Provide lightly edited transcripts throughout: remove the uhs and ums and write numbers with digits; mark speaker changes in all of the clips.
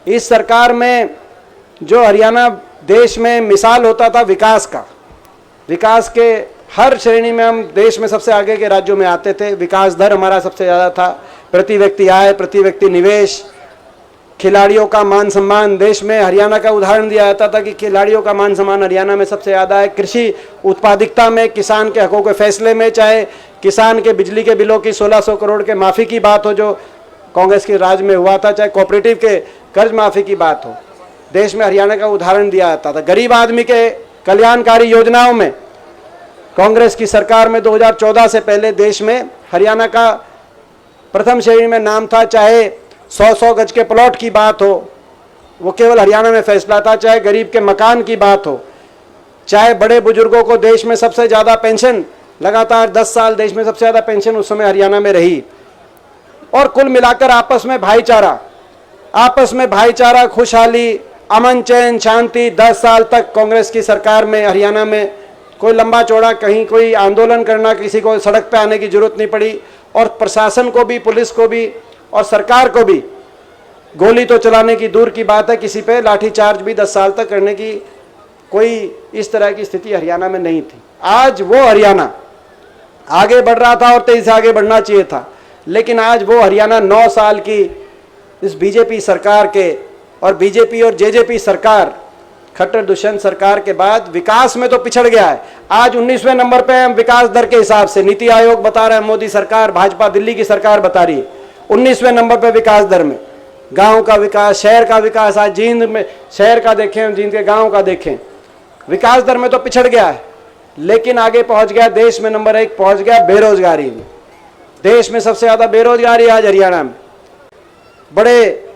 Speaker 1: इस सरकार में जो हरियाणा देश में मिसाल होता था विकास का, विकास के हर श्रेणी में हम देश में सबसे आगे के राज्यों में आते थे। विकास दर हमारा सबसे ज़्यादा था, प्रति व्यक्ति आय, प्रति व्यक्ति निवेश, खिलाड़ियों का मान सम्मान। देश में हरियाणा का उदाहरण दिया जाता था कि खिलाड़ियों का मान सम्मान हरियाणा में सबसे ज़्यादा है। कृषि उत्पादकता में, किसान के हकों के फैसले में, चाहे किसान के बिजली के बिलों की 1600 करोड़ के माफ़ी की बात हो जो कांग्रेस के राज में हुआ था, चाहे कोऑपरेटिव के कर्ज माफ़ी की बात हो, देश में हरियाणा का उदाहरण दिया जाता था। गरीब आदमी के कल्याणकारी योजनाओं में कांग्रेस की सरकार में 2014 से पहले देश में हरियाणा का प्रथम श्रेणी में नाम था। चाहे 100-100 गज के प्लॉट की बात हो, वो केवल हरियाणा में फैसला था। चाहे गरीब के मकान की बात हो, चाहे बड़े बुजुर्गों को देश में सबसे ज़्यादा पेंशन, लगातार 10 साल देश में सबसे ज़्यादा पेंशन उस समय हरियाणा में रही। और कुल मिलाकर आपस में भाईचारा, खुशहाली, अमन चैन, शांति 10 साल तक कांग्रेस की सरकार में हरियाणा में कोई लंबा चौड़ा कहीं कोई आंदोलन करना, किसी को सड़क पे आने की जरूरत नहीं पड़ी। और प्रशासन को भी, पुलिस को भी और सरकार को भी गोली तो चलाने की दूर की बात है, किसी पे लाठीचार्ज भी 10 साल तक करने की कोई इस तरह की स्थिति हरियाणा में नहीं थी। आज वो हरियाणा आगे बढ़ रहा था और तेजी से आगे बढ़ना चाहिए था, लेकिन आज वो हरियाणा 9 साल की इस बीजेपी सरकार के और बीजेपी और जेजेपी सरकार, खट्टर दुष्यंत सरकार के बाद विकास में तो पिछड़ गया है। आज 19वें नंबर पे हम विकास दर के हिसाब से, नीति आयोग बता रहा है, मोदी सरकार, भाजपा दिल्ली की सरकार बता रही है 19वें नंबर पे विकास दर में। गांव का विकास, शहर का विकास, आज जींद में शहर का देखें, जींद के गांव का देखें, विकास दर में तो पिछड़ गया है, लेकिन आगे पहुंच गया, देश में नंबर 1 पहुंच गया बेरोजगारी में। देश में सबसे ज्यादा बेरोजगारी आज हरियाणा में। बड़े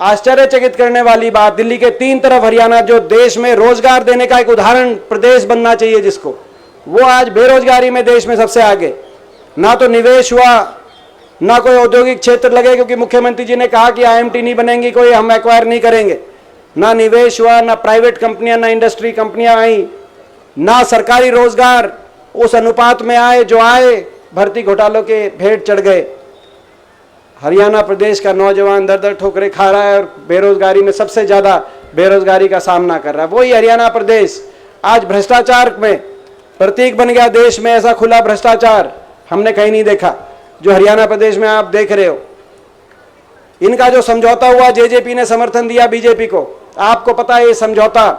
Speaker 1: आश्चर्यचकित करने वाली बात, दिल्ली के 3 तरफ हरियाणा, जो देश में रोजगार देने का एक उदाहरण प्रदेश बनना चाहिए जिसको, वो आज बेरोजगारी में देश में सबसे आगे। ना तो निवेश हुआ, ना कोई औद्योगिक क्षेत्र लगे, क्योंकि मुख्यमंत्री जी ने कहा कि आईएमटी नहीं बनेंगी, कोई हम एक्वायर नहीं करेंगे। ना निवेश हुआ, ना प्राइवेट कंपनियां, ना इंडस्ट्री कंपनियां आई, ना सरकारी रोजगार उस अनुपात में आए जो आए, भर्ती घोटालों के भेंट चढ़ गए। हरियाणा प्रदेश का नौजवान दर ठोकरें खा रहा है और बेरोजगारी में सबसे ज्यादा बेरोजगारी का सामना कर रहा है। वही हरियाणा प्रदेश आज भ्रष्टाचार में प्रतीक बन गया। देश में ऐसा खुला भ्रष्टाचार हमने कहीं नहीं देखा जो हरियाणा प्रदेश में आप देख रहे हो। इनका जो समझौता हुआ, जेजेपी ने समर्थन दिया बीजेपी को, आपको पता है ये समझौता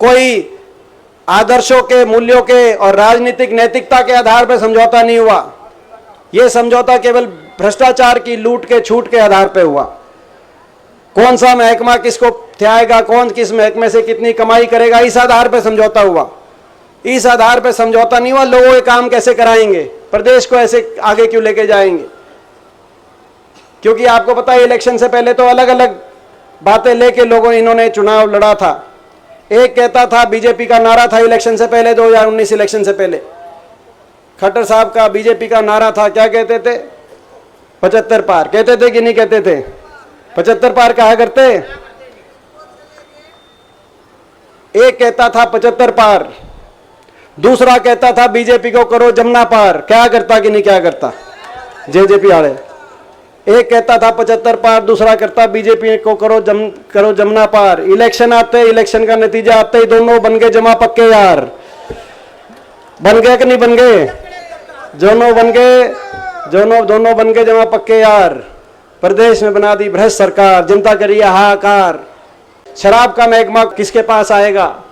Speaker 1: कोई आदर्शों के, मूल्यों के और राजनीतिक नैतिकता के आधार पर समझौता नहीं हुआ। यह समझौता केवल भ्रष्टाचार की लूट के, छूट के आधार पर हुआ। कौन सा महकमा किसको थ्याएगा, कौन किस महकमे से कितनी कमाई करेगा, इस आधार पर समझौता हुआ। इस आधार पर समझौता नहीं हुआ लोगों के काम कैसे कराएंगे, प्रदेश को ऐसे आगे क्यों लेके जाएंगे। क्योंकि आपको पता है इलेक्शन से पहले तो अलग अलग बातें लेके इन्होंने चुनाव लड़ा था। एक कहता था, बीजेपी का नारा था इलेक्शन से पहले, 2019 इलेक्शन से पहले खट्टर साहब का बीजेपी का नारा था, क्या कहते थे, 75 पार कहते थे कि नहीं कहते थे? 75 पार कहा करते। एक कहता था 75 पार, दूसरा कहता था बीजेपी को करो जमुना पार। क्या करता कि नहीं क्या करता जेजेपी वाले? एक कहता था 75 पार, दूसरा करता बीजेपी को करो जमुना पार। इलेक्शन आते, इलेक्शन का नतीजा आते ही दोनों बन गए जमा पक्के यार। बन गए कि नहीं बन गए? दोनों बन गए जमा पक्के यार। प्रदेश में बना दी भ्रष्ट सरकार, जनता करी हाहाकार। शराब का महकमा किसके पास आएगा,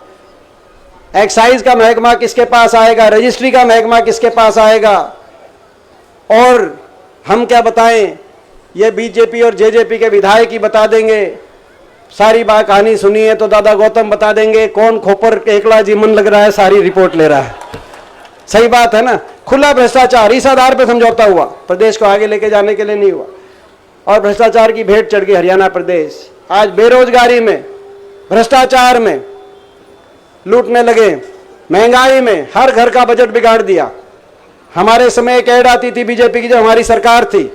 Speaker 1: एक्साइज का महकमा किसके पास आएगा, रजिस्ट्री का महकमा किसके पास आएगा? और हम क्या बताएं, ये बीजेपी और जेजेपी के विधायक ही बता देंगे। सारी बात कहानी सुनी है तो दादा गौतम बता देंगे कौन खोपर एकला जी मन लग रहा है, सारी रिपोर्ट ले रहा है। सही बात है ना, खुला भ्रष्टाचार, इस आधार पर समझौता हुआ, प्रदेश को आगे लेके जाने के लिए नहीं हुआ। और भ्रष्टाचार की भेंट चढ़ गई हरियाणा प्रदेश। आज बेरोजगारी में, भ्रष्टाचार में लूटने लगे, महंगाई में हर घर का बजट बिगाड़ दिया। हमारे समय एक ऐड आती थी बीजेपी की, जब हमारी सरकार थी,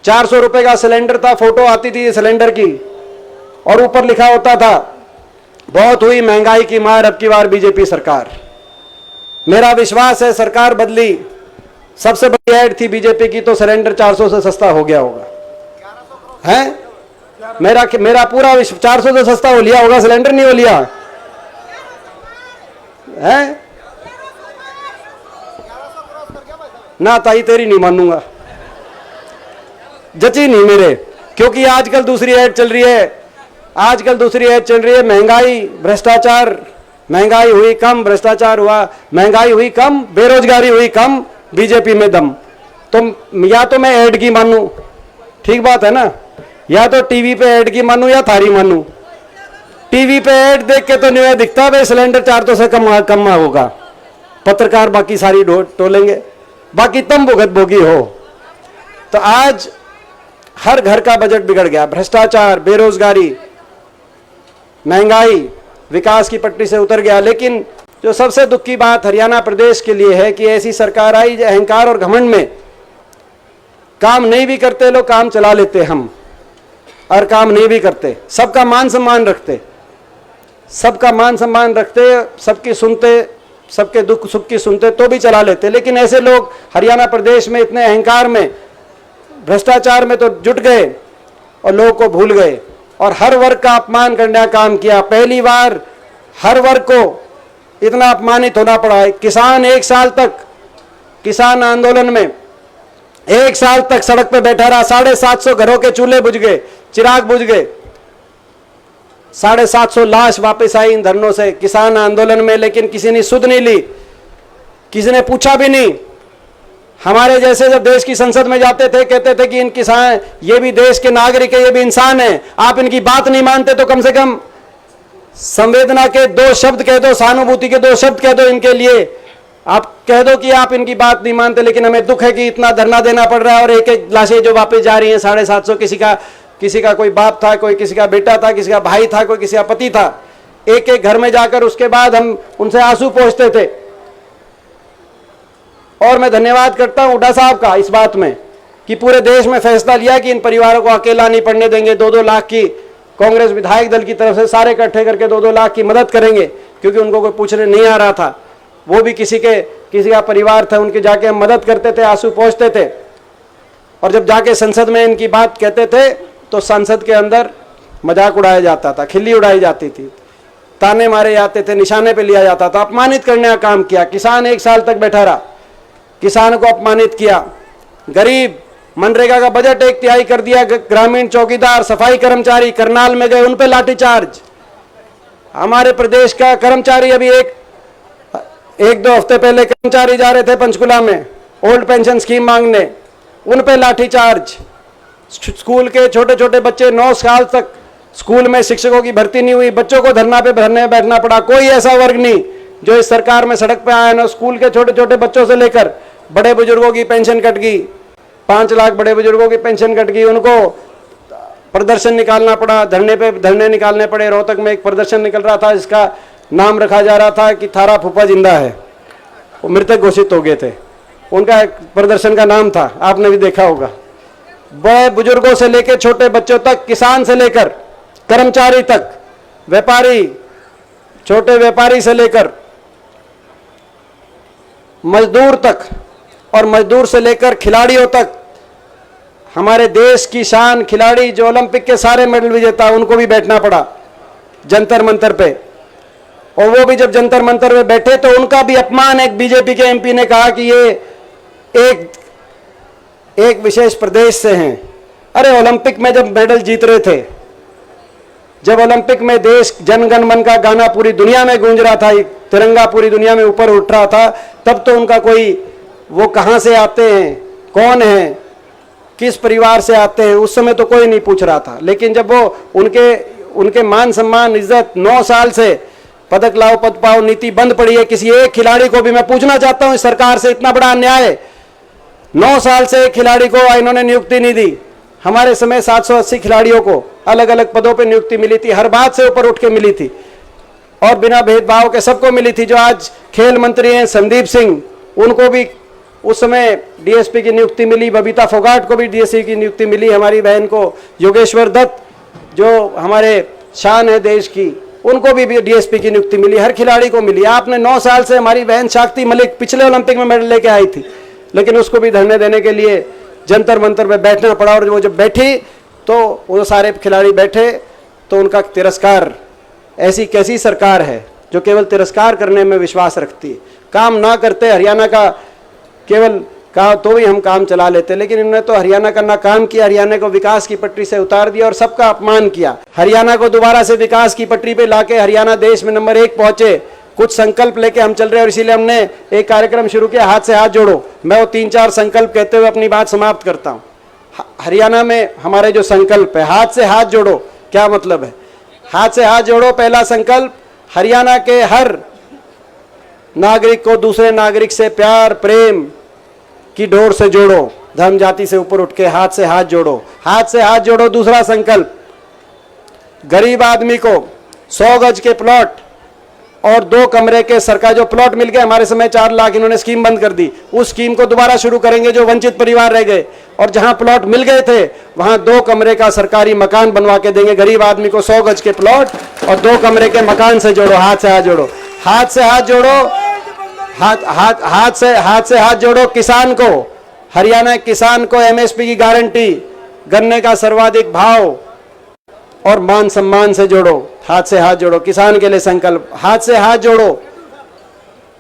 Speaker 1: 400 रुपए का सिलेंडर था, फोटो आती थी सिलेंडर की और ऊपर लिखा होता था बहुत हुई महंगाई की मार अब की बार बीजेपी सरकार। मेरा विश्वास है सरकार बदली, सबसे बड़ी ऐड थी बीजेपी की, तो सिलेंडर 400 से सस्ता हो गया होगा। हैं मेरा पूरा 400 तो सस्ता हो लिया होगा, सिलेंडर नहीं हो लिया है ना। ताई तेरी नहीं मानूंगा, जची नहीं मेरे, क्योंकि आजकल दूसरी ऐड चल रही है, आजकल दूसरी ऐड चल रही है, महंगाई भ्रष्टाचार, महंगाई हुई कम भ्रष्टाचार हुआ, महंगाई हुई कम बेरोजगारी हुई कम, बीजेपी में दम। तो या तो मैं ऐड की मानूं, ठीक बात है ना, या तो टीवी पे ऐड की मानूं या थारी मानूं। टीवी पे ऐड देख के तो नहीं दिखता भाई सिलेंडर 400 से कम होगा, पत्रकार बाकी सारी टोलेंगे, बाकी तुम भुगत भोगी हो। तो आज हर घर का बजट बिगड़ गया, भ्रष्टाचार, बेरोजगारी, महंगाई, विकास की पटरी से उतर गया। लेकिन जो सबसे दुख की बात हरियाणा प्रदेश के लिए है कि ऐसी सरकार आई जो अहंकार और घमंड में काम नहीं भी करते, लोग काम चला लेते हम, और काम नहीं भी करते, सबका मान सम्मान रखते, सबका मान सम्मान रखते, सबकी सुनते, सबके दुख सुख की सुनते तो भी चला लेते। लेकिन ऐसे लोग हरियाणा प्रदेश में इतने अहंकार में, भ्रष्टाचार में तो जुट गए और लोगों को भूल गए और हर वर्ग का अपमान करने का काम किया। पहली बार हर वर्ग को इतना अपमानित होना पड़ा है। किसान एक साल तक, किसान आंदोलन में एक साल तक सड़क पे बैठा रहा, 750 घरों के चूल्हे बुझ गए, चिराग बुझ गए, 750 लाश वापस आई इन धरनों से किसान आंदोलन में। लेकिन किसी ने सुध नहीं ली, किसी ने पूछा भी नहीं। हमारे जैसे जब देश की संसद में जाते थे, कहते थे कि इन किसान, ये भी देश के नागरिक है, ये भी इंसान है, आप इनकी बात नहीं मानते तो कम से कम संवेदना के 2 शब्द कह दो, सहानुभूति के 2 शब्द कह दो इनके लिए। आप कह दो कि आप इनकी बात नहीं मानते, लेकिन हमें दुख है कि इतना धरना देना पड़ रहा है और एक एक लाशें जो वापस जा रही हैं 750, किसी का कोई बाप था, कोई किसी का बेटा था, किसी का भाई था, कोई किसी का पति था। एक एक घर में जाकर उसके बाद हम उनसे आंसू पोंछते थे। और मैं धन्यवाद करता हूं हुड्डा साहब का इस बात में कि पूरे देश में फैसला लिया कि इन परिवारों को अकेला नहीं पड़ने देंगे। 2-2 लाख की कांग्रेस विधायक दल की तरफ से सारे इकट्ठे करके 2-2 लाख की मदद करेंगे, क्योंकि उनको कोई पूछने नहीं आ रहा था। वो भी किसी का परिवार था, उनके जाके हम मदद करते थे, आंसू पोंछते थे। और जब जाके संसद में इनकी बात कहते थे तो संसद के अंदर मजाक उड़ाया जाता था, खिल्ली उड़ाई जाती थी, ताने मारे जाते थे, निशाने पे लिया जाता था, अपमानित करने का काम किया। किसान एक साल तक बैठा रहा, किसान को अपमानित किया। गरीब, मनरेगा का बजट 1/3 कर दिया, ग्रामीण चौकीदार, सफाई कर्मचारी करनाल में गए, उन पे लाठीचार्ज। हमारे प्रदेश का कर्मचारी, अभी एक 2 हफ्ते पहले कर्मचारी जा रहे थे पंचकुला में ओल्ड पेंशन स्कीम मांगने, उन पे लाठीचार्ज। स्कूल के छोटे छोटे बच्चे, 9 साल तक स्कूल में शिक्षकों की भर्ती नहीं हुई, बच्चों को धरना पे बैठना पड़ा। कोई ऐसा वर्ग नहीं जो इस सरकार में सड़क पे आया ना। स्कूल के छोटे छोटे बच्चों से लेकर बड़े बुजुर्गों की पेंशन कट गई, 5 लाख बड़े बुजुर्गों की पेंशन कट गई, उनको प्रदर्शन निकालना पड़ा, धरने निकालने पड़े। रोहतक में एक प्रदर्शन निकल रहा था जिसका नाम रखा जा रहा था कि थारा फूफा जिंदा है, वो मृतक घोषित हो गए थे, उनका प्रदर्शन का नाम था, आपने भी देखा होगा। बड़े बुजुर्गों से लेकर छोटे बच्चों तक, किसान से लेकर कर्मचारी तक, व्यापारी, छोटे व्यापारी से लेकर मजदूर तक, और मजदूर से लेकर खिलाड़ियों तक, हमारे देश की शान खिलाड़ी जो ओलंपिक के सारे मेडल विजेता, उनको भी बैठना पड़ा जंतर मंतर पे। और वो भी जब जंतर मंतर पे बैठे तो उनका भी अपमान, एक बीजेपी के एमपी ने कहा कि ये एक विशेष प्रदेश से हैं। अरे ओलंपिक में जब मेडल जीत रहे थे, जब ओलंपिक में देश जन गण मन का गाना पूरी दुनिया में गूंज रहा था, तिरंगा पूरी दुनिया में ऊपर उठ रहा था, तब तो उनका कोई, वो कहां से आते हैं, कौन है, किस परिवार से आते हैं, उस समय तो कोई नहीं पूछ रहा था। लेकिन जब वो उनके मान सम्मान, इज्जत, 9 साल से पदक लाओ पद पाओ नीति बंद पड़ी है। किसी एक खिलाड़ी को भी मैं पूछना चाहता हूं, इस सरकार से इतना बड़ा अन्याय है। 9 साल से एक खिलाड़ी को इन्होंने नियुक्ति नहीं दी। हमारे समय 780 खिलाड़ियों को अलग अलग पदों पे नियुक्ति मिली थी, हर बात से ऊपर उठ के मिली थी और बिना भेदभाव के सबको मिली थी। जो आज खेल मंत्री हैं संदीप सिंह, उनको भी उस समय डीएसपी की नियुक्ति मिली, बबीता फोगाट को भी डीएसपी की नियुक्ति मिली, हमारी बहन को योगेश्वर दत्त जो हमारे शान है देश की, उनको भी डीएसपी की नियुक्ति मिली, हर खिलाड़ी को मिली। आपने 9 साल से, हमारी बहन शाक्ति मलिक पिछले ओलंपिक में मेडल लेके आई थी, लेकिन उसको भी धरने देने के लिए जंतर मंतर पे बैठना पड़ा। और वो जब बैठी तो वो सारे खिलाड़ी बैठे तो उनका तिरस्कार, ऐसी कैसी सरकार है जो केवल तिरस्कार करने में विश्वास रखती है, काम ना करते। हरियाणा का केवल कहा तो भी हम काम चला लेते, लेकिन इन्होंने तो हरियाणा का ना काम किया, हरियाणा को विकास की पटरी से उतार दिया और सबका अपमान किया। हरियाणा को दोबारा से विकास की पटरी पे लाके हरियाणा देश में नंबर 1 पहुंचे। कुछ संकल्प लेके हम चल रहे हैं और इसीलिए हमने एक कार्यक्रम शुरू किया, हाथ से हाथ जोड़ो। मैं वो 3-4 संकल्प कहते हुए अपनी बात समाप्त करता हूँ। हरियाणा में हमारे जो संकल्प है, हाथ से हाथ जोड़ो, क्या मतलब है? हाथ से हाथ जोड़ो, पहला संकल्प, हरियाणा के हर नागरिक को दूसरे नागरिक से प्यार प्रेम की डोर से जोड़ो, धर्म जाति से ऊपर उठ के हाथ से हाथ जोड़ो, हाथ से हाथ जोड़ो। दूसरा संकल्प, गरीब आदमी को 100 गज के प्लॉट और 2 कमरे के सरकार जो प्लॉट मिल गए, हमारे समय 4 लाख इन्होंने स्कीम बंद कर दी, उस स्कीम को दोबारा शुरू करेंगे। जो वंचित परिवार रह गए और जहां प्लॉट मिल गए थे वहां 2 कमरे का सरकारी मकान बनवा के देंगे। गरीब आदमी को 100 गज के प्लॉट और 2 कमरे के मकान से जोड़ो, हाथ से हाथ जोड़ो, हाथ से हाथ जोड़ो, हाथ से हाथ जोड़ो। किसान को, हरियाणा किसान को एमएसपी की गारंटी, गन्ने का सर्वाधिक भाव और मान सम्मान से जोड़ो, हाथ से हाथ जोड़ो। किसान के लिए संकल्प, हाथ से हाथ जोड़ो।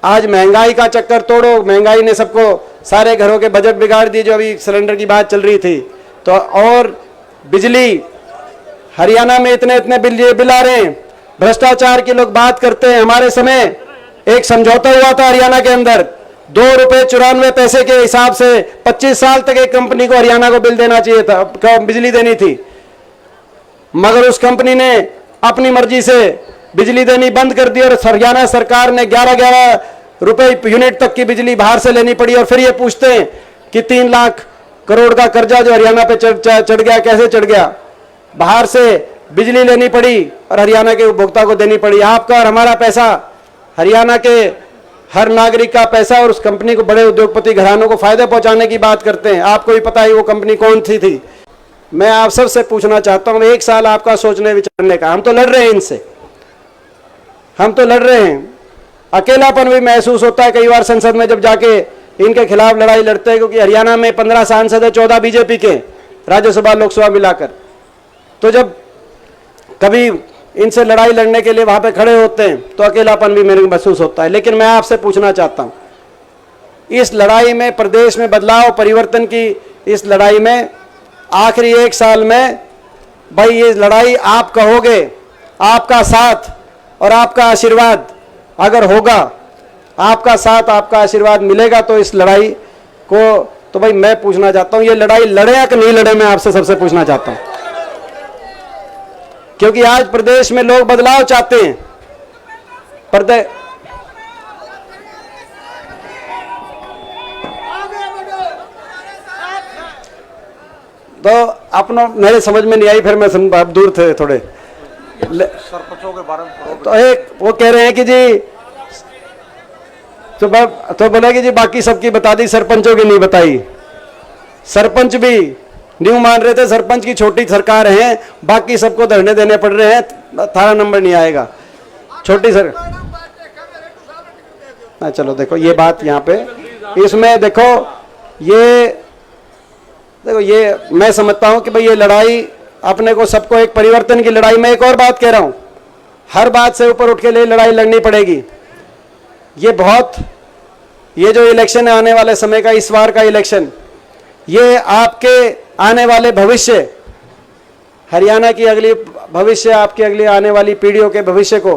Speaker 1: आज महंगाई का चक्कर तोड़ो, महंगाई ने सबको, सारे घरों के बजट बिगाड़ दिए। जो अभी सिलेंडर की बात चल रही थी तो, और बिजली, हरियाणा में इतने इतने बिल आ रहे हैं। भ्रष्टाचार की लोग बात करते हैं, हमारे समय एक समझौता हुआ था हरियाणा के अंदर, 2 रुपए 94 पैसे के हिसाब से 25 साल तक एक कंपनी को हरियाणा को बिल देना चाहिए था, बिजली देनी थी। मगर उस कंपनी ने अपनी मर्जी से बिजली देनी बंद कर दी और हरियाणा सरकार ने 11-11 रुपए यूनिट तक की बिजली बाहर से लेनी पड़ी। और फिर ये पूछते हैं कि 3 लाख करोड़ का कर्जा जो हरियाणा पे चढ़ गया, कैसे चढ़ गया? बाहर से बिजली लेनी पड़ी और हरियाणा के उपभोक्ता को देनी पड़ी। आपका और हमारा पैसा, हरियाणा के हर नागरिक का पैसा, और उस कंपनी को, बड़े उद्योगपति घरानों को फायदे पहुंचाने की बात करते हैं। आपको भी पता है वो कंपनी कौन सी थी। मैं आप सबसे पूछना चाहता हूं, 1 साल आपका सोचने विचारने का, हम तो लड़ रहे हैं इनसे, हम तो लड़ रहे हैं। अकेलापन भी महसूस होता है कई बार संसद में जब जाके इनके खिलाफ लड़ाई लड़ते हैं, क्योंकि हरियाणा में 15 सांसद है, 14 बीजेपी के, राज्यसभा लोकसभा मिलाकर। तो जब कभी इनसे लड़ाई लड़ने के लिए वहां पे खड़े होते हैं तो अकेलापन भी मेरे को महसूस होता है। लेकिन मैं आपसे पूछना चाहता हूं, इस लड़ाई में, प्रदेश में बदलाव परिवर्तन की इस लड़ाई में, आखिरी 1 साल में, भाई ये लड़ाई आप कहोगे, आपका साथ और आपका आशीर्वाद अगर होगा, आपका साथ आपका आशीर्वाद मिलेगा तो इस लड़ाई को, तो भाई मैं पूछना चाहता हूं, ये लड़ाई लड़े या कि नहीं लड़े, मैं आपसे सबसे पूछना चाहता हूं। क्योंकि आज प्रदेश में लोग बदलाव चाहते हैं। तो अपना मेरे समझ में नहीं आई, फिर मैं आप दूर थे थोड़े।
Speaker 2: सरपंचों के बारे में
Speaker 1: तो एक वो कह रहे हैं कि जी, तो बोला कि जी बाकी सबकी बता दी, सरपंचों की नहीं बताई। सरपंच भी न्यू मान रहे थे, सरपंच की छोटी सरकार है, बाकी सबको धरने देने पड़ रहे हैं, 18 नंबर नहीं आएगा। छोटी सर, चलो देखो ये बात यहाँ पे, इसमें देखो ये मैं समझता हूं कि भाई ये लड़ाई अपने को, सबको एक परिवर्तन की लड़ाई में, एक और बात कह रहा हूं, हर बात से ऊपर उठ के लिए लड़ाई लड़नी पड़ेगी। ये जो इलेक्शन है आने वाले समय का, इस बार का इलेक्शन, ये आपके आने वाले भविष्य, हरियाणा की अगली भविष्य, आपकी अगली आने वाली पीढ़ियों के भविष्य को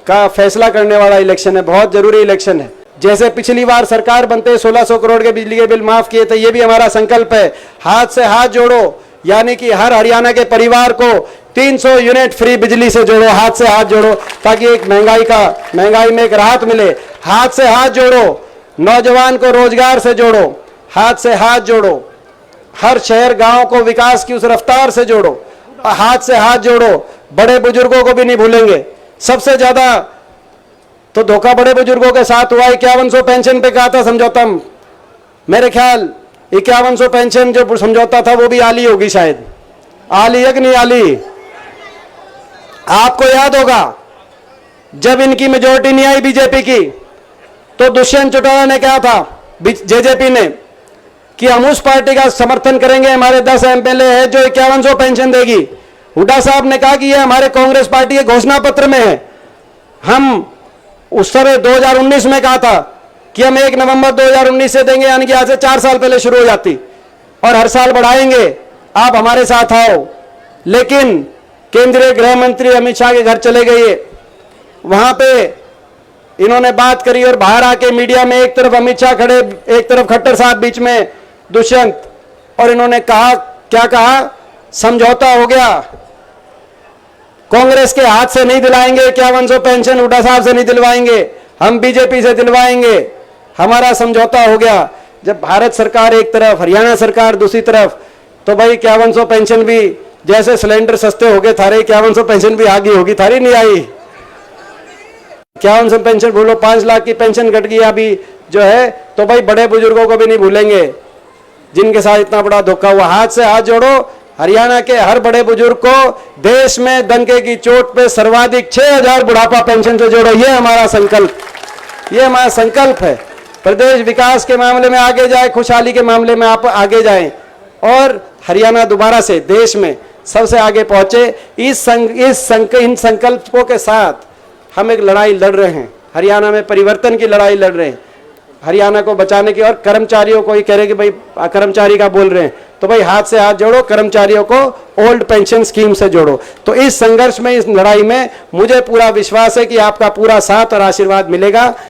Speaker 1: का फैसला करने वाला इलेक्शन है, बहुत जरूरी इलेक्शन है। जैसे पिछली बार सरकार बनते 1600 करोड़ के बिजली के बिल माफ किए थे, ये भी हमारा संकल्प है, हाथ से हाथ जोड़ो, यानी कि हर हरियाणा के परिवार को 300 यूनिट फ्री बिजली से जोड़ो, हाथ से हाथ जोड़ो, ताकि एक महंगाई में एक राहत मिले। हाथ से हाथ जोड़ो, नौजवान को रोजगार से जोड़ो, हाथ से हाथ जोड़ो, हर शहर गांव को विकास की उस रफ्तार से जोड़ो, हाथ से हाथ जोड़ो। बड़े बुजुर्गों को भी नहीं भूलेंगे। सबसे ज्यादा तो धोखा बड़े बुजुर्गों के साथ हुआ, 5100 पेंशन पे कहा था समझौता, मेरे ख्याल 5100 पेंशन जो समझौता था वो भी आली होगी, शायद आली है कि नहीं आली। आपको याद होगा जब इनकी मेजोरिटी नहीं आई बीजेपी की, तो दुष्यंत चौटाला ने कहा था, जेजेपी ने, कि हम उस पार्टी का समर्थन करेंगे, हमारे 10 एमएलए है जो 5100 पेंशन देगी। हुड्डा साहब ने कहा कि ये हमारे कांग्रेस पार्टी के घोषणा पत्र में है। हम उस समय 2019 में कहा था कि हम 1 नवंबर 2019 से देंगे, यानी कि आज से 4 साल पहले शुरू हो जाती, और हर साल बढ़ाएंगे, आप हमारे साथ आओ। लेकिन केंद्रीय गृह मंत्री अमित शाह के घर चले गए, वहां पे इन्होंने बात करी और बाहर आके मीडिया में एक तरफ अमित शाह खड़े, एक तरफ खट्टर साहब, बीच में दुष्यंत, और इन्होंने कहा, क्या कहा, समझौता हो गया, कांग्रेस के हाथ से नहीं दिलाएंगे 5100 पेंशन, हुड्डा साहब से नहीं दिलवाएंगे, हम बीजेपी से दिलवाएंगे, हमारा समझौता हो गया। जब भारत सरकार एक तरफ, हरियाणा सरकार दूसरी तरफ, तो भाई 5100 पेंशन भी, जैसे सिलेंडर सस्ते हो गए थारे 5100 पेंशन भी आगे होगी, थारी नहीं आई। 5100 पेंशन बोलो, 5 लाख की पेंशन घट गई अभी जो है, तो भाई बड़े बुजुर्गों को भी नहीं भूलेंगे जिनके साथ इतना बड़ा धोखा हुआ। हाथ से हाथ जोड़ो, हरियाणा के हर बड़े बुजुर्ग को देश में डंके की चोट पे सर्वाधिक 6000 बुढ़ापा पेंशन से जोड़ो। ये हमारा संकल्प, ये हमारा संकल्प है। प्रदेश विकास के मामले में आगे जाए, खुशहाली के मामले में आप आगे जाएं, और हरियाणा दोबारा से देश में सबसे आगे पहुंचे। इन संकल्पों के साथ हम एक लड़ाई लड़ रहे हैं, हरियाणा में परिवर्तन की लड़ाई लड़ रहे हैं, हरियाणा को बचाने की। और कर्मचारियों को ही कह रहे कि भाई कर्मचारी का बोल रहे हैं, तो भाई हाथ से हाथ जोड़ो, कर्मचारियों को ओल्ड पेंशन स्कीम से जोड़ो। तो इस संघर्ष में, इस लड़ाई में मुझे पूरा विश्वास है कि आपका पूरा साथ और आशीर्वाद मिलेगा।